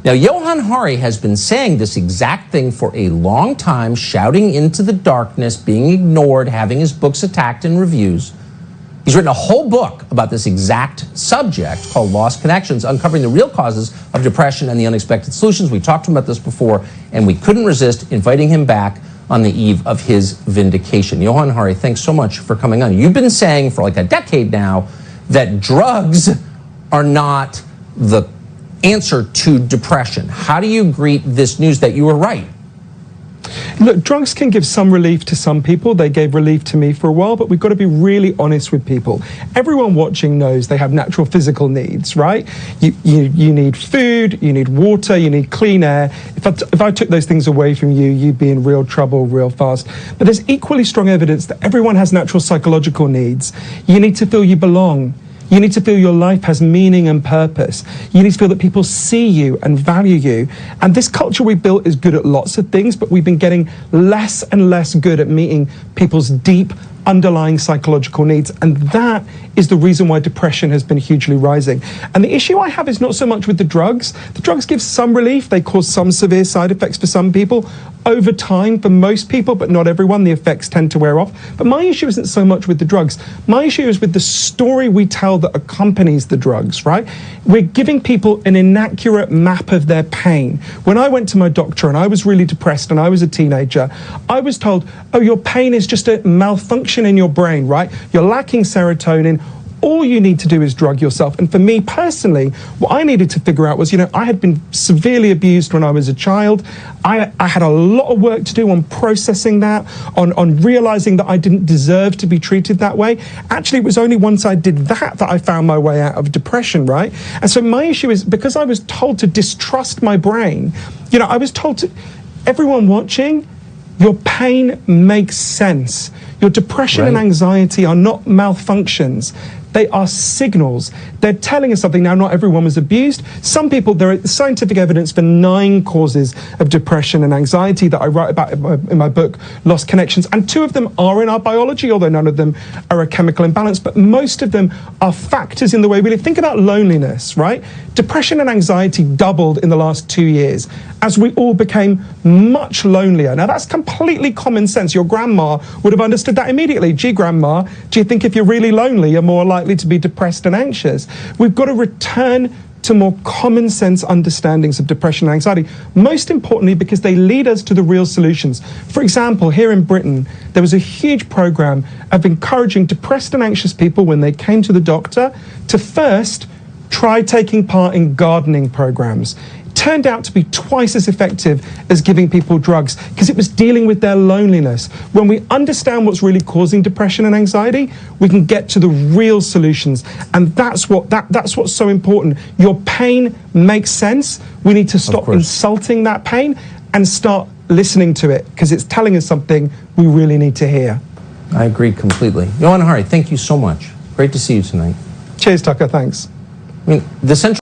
Now, Johann Hari has been saying this exact thing for a long time, shouting into the darkness, being ignored, having his books attacked in reviews. He's written a whole book about this exact subject called Lost Connections, uncovering the real causes of depression and the unexpected solutions. We talked to him about this before, and we couldn't resist inviting him back on the eve of his vindication. Johann Hari, thanks so much for coming on. You've been saying for like a decade now that drugs are not the answer to depression. How do you greet this news that you were right? Look, drugs can give some relief to some people. They gave relief to me for a while, but we've got to be really honest with people. Everyone watching knows they have natural physical needs, right? You need food, you need water, you need clean air. If I took those things away from you, you'd be in real trouble real fast. But there's equally strong evidence that everyone has natural psychological needs. You need to feel you belong. You need to feel your life has meaning and purpose. You need to feel that people see you and value you. And this culture we built is good at lots of things, but we've been getting less and less good at meeting people's deep underlying psychological needs. And that is the reason why depression has been hugely rising. And the issue I have is not so much with the drugs. The drugs give some relief. They cause some severe side effects for some people. Over time, for most people, but not everyone, the effects tend to wear off. But my issue isn't so much with the drugs. My issue is with the story we tell that accompanies the drugs, right? We're giving people an inaccurate map of their pain. When I went to my doctor and I was really depressed and I was a teenager, I was told, oh, your pain is just a malfunction in your brain, right? You're lacking serotonin. All you need to do is drug yourself. And for me personally, what I needed to figure out was, I had been severely abused when I was a child. I had a lot of work to do on processing that, on realizing that I didn't deserve to be treated that way. Actually, it was only once I did that I found my way out of depression, right? And so my issue is, because I was told to distrust my brain, I was told to, everyone watching, your pain makes sense. Your depression and anxiety are not malfunctions. They are signals. They're telling us something. Now, not everyone was abused. Some people, there is scientific evidence for 9 causes of depression and anxiety that I write about in my book, Lost Connections. And 2 of them are in our biology, although none of them are a chemical imbalance. But most of them are factors in the way we live. Think about loneliness, right? Depression and anxiety doubled in the last 2 years as we all became much lonelier. Now, that's completely common sense. Your grandma would have understood that immediately. Gee, grandma, do you think if you're really lonely, you're more likely to be depressed and anxious? We've got to return to more common sense understandings of depression and anxiety, most importantly because they lead us to the real solutions. For example, here in Britain, there was a huge program of encouraging depressed and anxious people when they came to the doctor to first try taking part in gardening programs. Turned out to be twice as effective as giving people drugs because it was dealing with their loneliness. When we understand what's really causing depression and anxiety, we can get to the real solutions. And that's what's so important. Your pain makes sense. We need to stop insulting that pain and start listening to it because it's telling us something we really need to hear. I agree completely. Johann Hari, thank you so much. Great to see you tonight. Cheers, Tucker. Thanks. I mean, the central